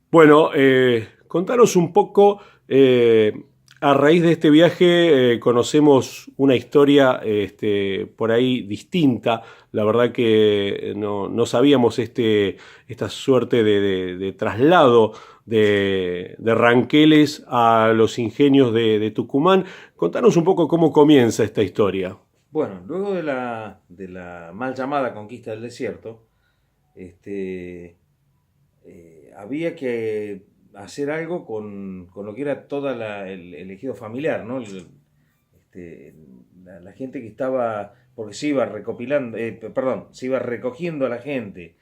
Bueno, contanos un poco, a raíz de este viaje conocemos una historia por ahí distinta. La verdad que no sabíamos esta suerte de traslado de Ranqueles a los ingenios de Tucumán. Contanos un poco cómo comienza esta historia. Bueno, luego de la mal llamada conquista del desierto, este, había que hacer algo con lo que era todo el ejido familiar, ¿no? Este, la gente que estaba, porque se iba recopilando, perdón, se iba recogiendo a la gente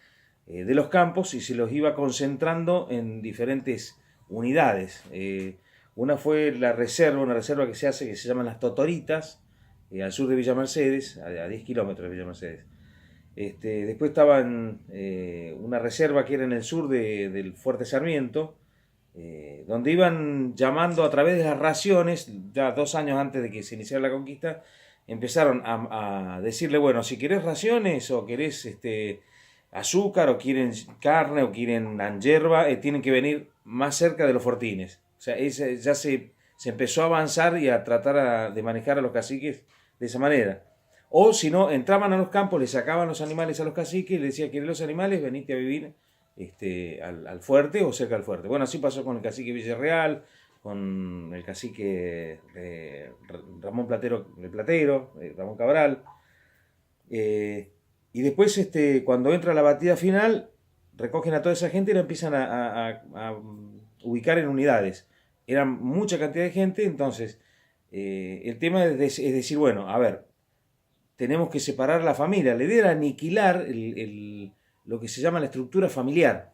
de los campos y se los iba concentrando en diferentes unidades. Una fue una reserva que se hace que se llaman las Totoritas, al sur de Villa Mercedes, a 10 kilómetros de Villa Mercedes. Después estaba en una reserva que era en el sur del Fuerte Sarmiento, donde iban llamando a través de las raciones, ya 2 años antes de que se iniciara la conquista, empezaron a decirle, bueno, si querés raciones o querés azúcar o quieren carne o quieren yerba, tienen que venir más cerca de los fortines. O sea, ya se empezó a avanzar y a tratar de manejar a los caciques de esa manera. O si no, entraban a los campos, le sacaban los animales a los caciques y le decían, ¿querés los animales? Venite a vivir al fuerte o cerca del fuerte. Bueno, así pasó con el cacique Villarreal, con el cacique Ramón Platero, el Platero, Ramón Cabral. Y después, cuando entra la batida final, recogen a toda esa gente y la empiezan a ubicar en unidades. Era mucha cantidad de gente, entonces el tema es decir, bueno, a ver, tenemos que separar la familia. La idea era aniquilar lo que se llama la estructura familiar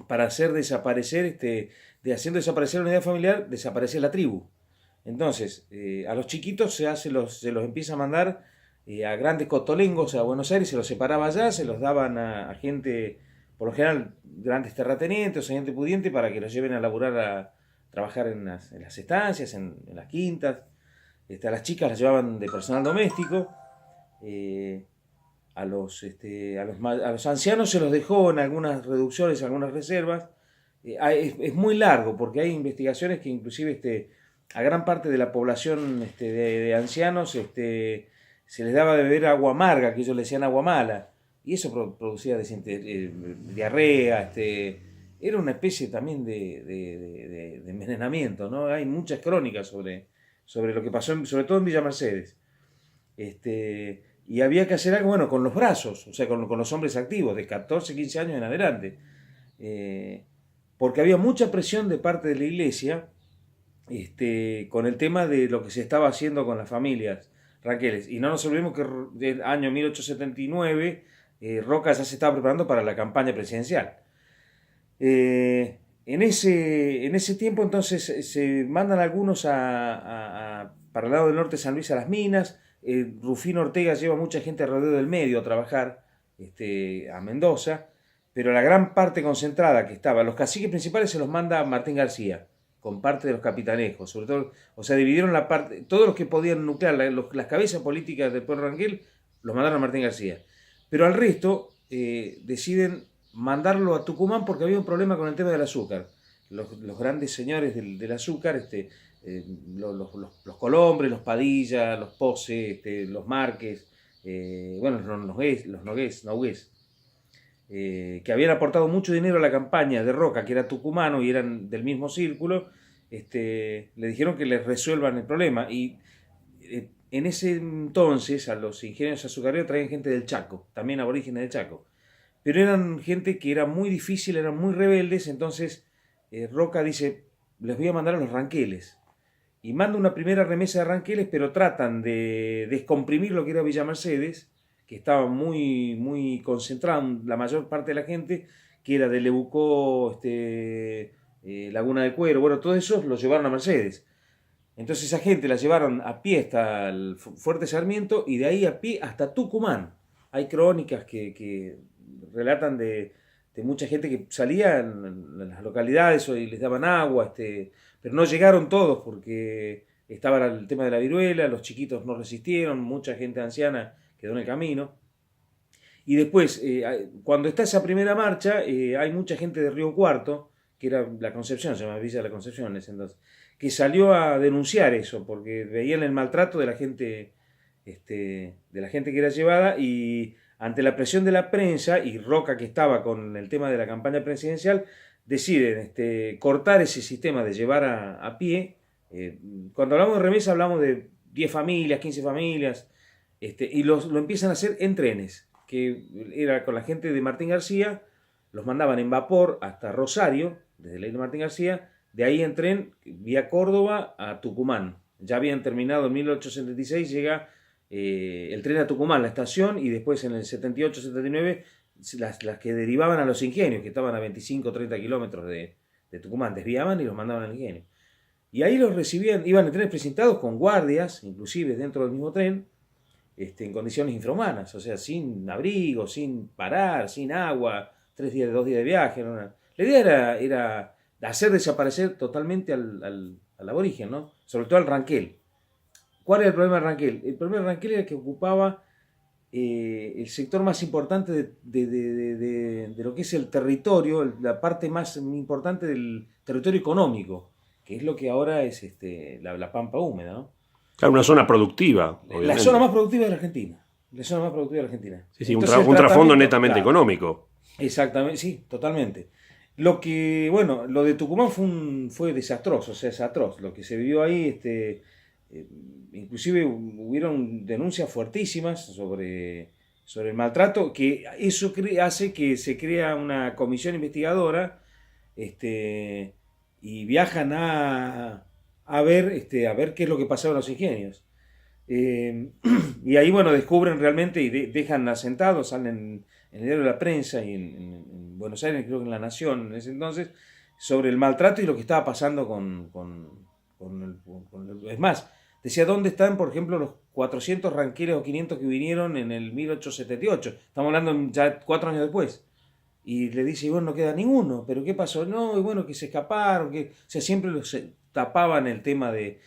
para hacer desaparecer, de haciendo desaparecer la unidad familiar, desaparecer la tribu. Entonces, a los chiquitos se los empieza a mandar a grandes cotolengos a Buenos Aires, se los separaba allá, se los daban a gente, por lo general, grandes terratenientes o gente pudiente para que los lleven a laburar, a trabajar en las estancias, en las quintas. A las chicas las llevaban de personal doméstico. eh, a los ancianos se los dejó en algunas reducciones, en algunas reservas. Es muy largo porque hay investigaciones que inclusive a gran parte de la población de ancianos se les daba de beber agua amarga, que ellos le decían agua mala, y eso producía diarrea, era una especie también de envenenamiento, ¿no? Hay muchas crónicas sobre lo que pasó, sobre todo en Villa Mercedes. Y había que hacer algo, bueno, con los brazos, o sea, con los hombres activos, de 14 15 años en adelante. Eh, Porque había mucha presión de parte de la iglesia con el tema de lo que se estaba haciendo con las familias ranqueles. Y no nos olvidemos que del año 1879 Roca ya se estaba preparando para la campaña presidencial. En ese tiempo entonces se mandan algunos para el lado del norte de San Luis a las minas. Rufino Ortega lleva mucha gente alrededor del medio a trabajar a Mendoza, pero la gran parte concentrada que estaba, los caciques principales se los manda Martín García, con parte de los capitanejos, sobre todo, o sea, dividieron la parte, todos los que podían nuclear, las cabezas políticas del pueblo Rangel, los mandaron a Martín García. Pero al resto deciden mandarlo a Tucumán porque había un problema con el tema del azúcar. Los grandes señores del azúcar, los Colombres, los Padilla, los Pose, los Márquez, bueno, los Nogués, que habían aportado mucho dinero a la campaña de Roca, que era tucumano y eran del mismo círculo, le dijeron que les resuelvan el problema. Y en ese entonces a los ingenios azucareros traían gente del Chaco, también aborígenes del Chaco. Pero eran gente que era muy difícil, eran muy rebeldes, entonces Roca dice, les voy a mandar a los ranqueles. Y manda una primera remesa de ranqueles, pero tratan de descomprimir lo que era Villa Mercedes, que estaba muy, muy concentrada la mayor parte de la gente, que era de Lebucó, Laguna de Cuero, bueno, todos esos los llevaron a Mercedes. Entonces esa gente la llevaron a pie hasta el Fuerte Sarmiento y de ahí a pie hasta Tucumán. Hay crónicas que relatan de mucha gente que salía en las localidades y les daban agua, pero no llegaron todos porque estaba el tema de la viruela, los chiquitos no resistieron, mucha gente anciana quedó en el camino. Y después, cuando está esa primera marcha, hay mucha gente de Río Cuarto que era La Concepción, se llama Villa La Concepción en ese entonces, que salió a denunciar eso, porque veían el maltrato de la gente que era llevada, y ante la presión de la prensa, y Roca, que estaba con el tema de la campaña presidencial, deciden cortar ese sistema de llevar a pie. Cuando hablamos de remesa hablamos de 10 familias, 15 familias, y lo empiezan a hacer en trenes, que era con la gente de Martín García, los mandaban en vapor hasta Rosario, desde la isla de Martín García, de ahí en tren vía Córdoba a Tucumán. Ya habían terminado en 1876, llega el tren a Tucumán, la estación, y después en el 78-79 las que derivaban a los ingenios, que estaban a 25 o 30 kilómetros de Tucumán, desviaban y los mandaban al ingenio. Y ahí los recibían, iban en trenes presentados con guardias, inclusive dentro del mismo tren, en condiciones infrahumanas, o sea, sin abrigo, sin parar, sin agua, 2 días de viaje. La idea era hacer desaparecer totalmente al aborigen, ¿no? Sobre todo al Ranquel. ¿Cuál era el problema del Ranquel? El problema del Ranquel era que ocupaba el sector más importante de lo que es el territorio, la parte más importante del territorio económico, que es lo que ahora es la pampa húmeda, ¿no? Claro, una zona productiva, obviamente. La zona más productiva de la Argentina. La zona más productiva de la Argentina. Sí, sí, un trasfondo netamente claro, económico. Exactamente, sí, totalmente. Lo de Tucumán fue desastroso, o sea, es atroz. Lo que se vivió ahí, inclusive hubieron denuncias fuertísimas sobre el maltrato, que eso hace que se crea una comisión investigadora, y viajan a ver qué es lo que pasaba en los ingenios. Y ahí, bueno, descubren realmente y dejan asentados, salen en el diario de la prensa y en Buenos Aires, creo que en La Nación en ese entonces, sobre el maltrato y lo que estaba pasando es más, decía, ¿dónde están, por ejemplo, los 400 ranqueles o 500 que vinieron en el 1878? Estamos hablando ya 4 años después. Y le dice, y bueno, no queda ninguno, pero ¿qué pasó? No, y bueno, que se escaparon, o sea, siempre los tapaban el tema de...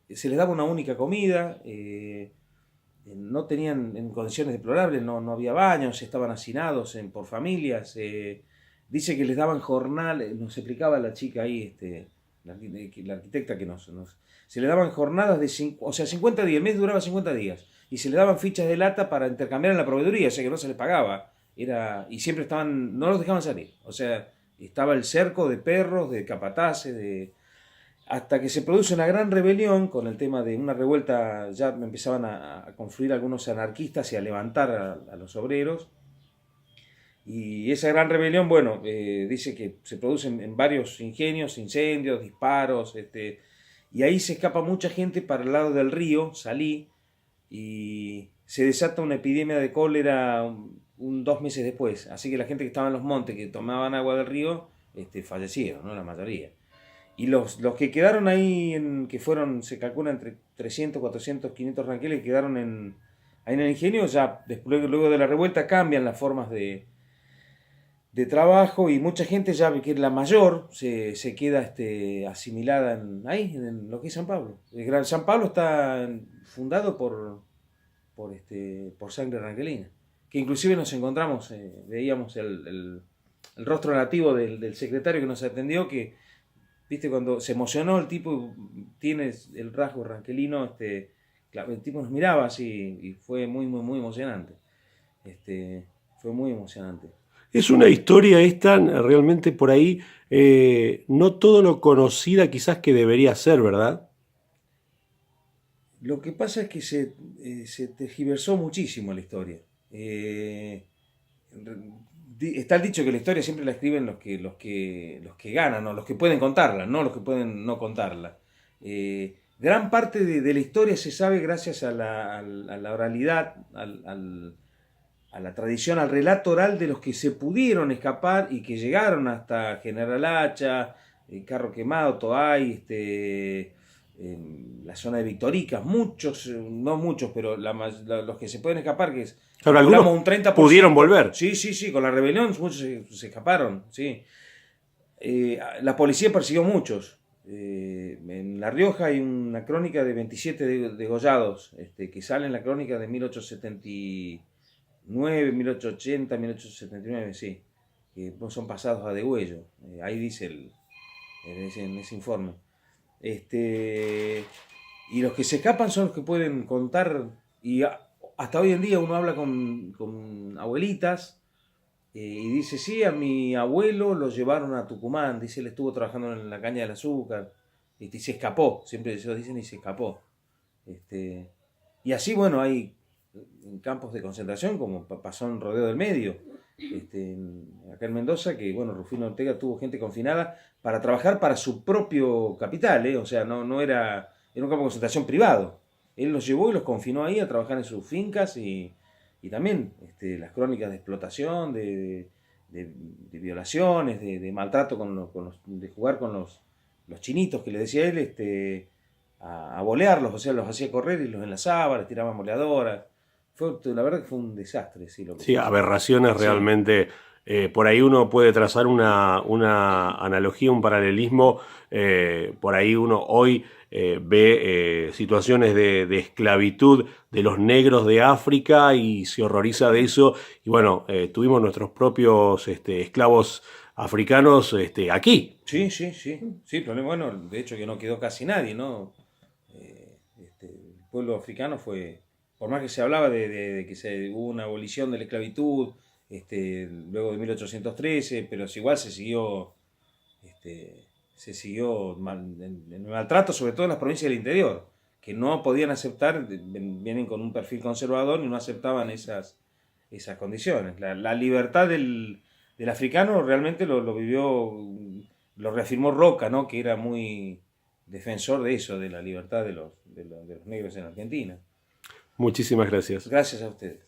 Se les daba una única comida, no tenían en condiciones deplorables, no había baños, estaban hacinados por familias. Dice que les daban jornal, nos explicaba la chica ahí, la arquitecta que se le daban jornadas de 50 días, el mes duraba 50 días, y se le daban fichas de lata para intercambiar en la proveeduría, o sea que no se les pagaba. Y siempre no los dejaban salir, o sea, estaba el cerco de perros, de capataces, hasta que se produce una gran rebelión con el tema de una revuelta. Ya empezaban a confluir algunos anarquistas y a levantar a los obreros, y esa gran rebelión, bueno, dice que se producen en varios ingenios, incendios, disparos, y ahí se escapa mucha gente para el lado del río, Salí, y se desata una epidemia de cólera 2 meses después. Así que la gente que estaba en los montes, que tomaban agua del río, fallecieron, ¿no? La mayoría. Y los que quedaron ahí, se calcula entre 300, 400, 500 ranqueles que quedaron ahí en el ingenio, ya después, luego de la revuelta cambian las formas de trabajo, y mucha gente, ya que la mayor se queda asimilada ahí, en lo que es San Pablo. San Pablo está fundado por sangre ranquelina, que inclusive nos encontramos, veíamos el rostro nativo del secretario que nos atendió, que, viste, cuando se emocionó el tipo, tiene el rasgo ranquelino, el tipo nos miraba así, y fue muy, muy, muy emocionante. Fue muy emocionante. Es una historia esta, realmente por ahí, no todo lo conocida quizás que debería ser, ¿verdad? Lo que pasa es que se tergiversó muchísimo la historia. Está el dicho que la historia siempre la escriben los que ganan, o los que pueden contarla, no los que pueden no contarla. Gran parte de la historia se sabe gracias a la oralidad, a la tradición, al relato oral de los que se pudieron escapar y que llegaron hasta General Hacha, Carro Quemado, Toay, la zona de Victoricas. Muchos, no muchos, pero los que se pueden escapar, que es, claro, algunos un 30%, pudieron volver. Sí, con la rebelión muchos se escaparon, sí. La policía persiguió muchos. En La Rioja hay una crónica de 27 degollados, que sale en la crónica de 1879, 1880, 1879, sí. que son pasados a degüello. Ahí dice en ese informe. Y los que se escapan son los que pueden contar, y hasta hoy en día uno habla con abuelitas y dice, sí, a mi abuelo lo llevaron a Tucumán, dice, él estuvo trabajando en la caña del azúcar, y se escapó, siempre ellos dicen, y se escapó. Y así, bueno, hay campos de concentración, como pasó en Rodeo del Medio, acá en Mendoza, que bueno, Rufino Ortega tuvo gente confinada para trabajar para su propio capital, o sea, no era un campo de concentración privado. Él los llevó y los confinó ahí a trabajar en sus fincas y también las crónicas de explotación, de violaciones, de maltrato, de jugar con los chinitos que le decía él, a bolearlos, o sea, los hacía correr y los enlazaba, les tiraba boleadoras. La verdad que fue un desastre. Sí, aberraciones sí. Realmente. Por ahí uno puede trazar una analogía, un paralelismo. Por ahí uno hoy ve situaciones de esclavitud de los negros de África y se horroriza de eso. Y bueno, tuvimos nuestros propios esclavos africanos aquí. Sí. Bueno, de hecho que no quedó casi nadie, ¿no? El pueblo africano fue, por más que se hablaba de que hubo una abolición de la esclavitud, luego de 1813, pero igual se siguió en el maltrato, sobre todo en las provincias del interior, que no podían aceptar, vienen con un perfil conservador y no aceptaban esas condiciones. La libertad del africano realmente lo vivió, lo reafirmó Roca, ¿no? Que era muy defensor de eso, de la libertad de los negros en Argentina. Muchísimas gracias. Gracias a ustedes.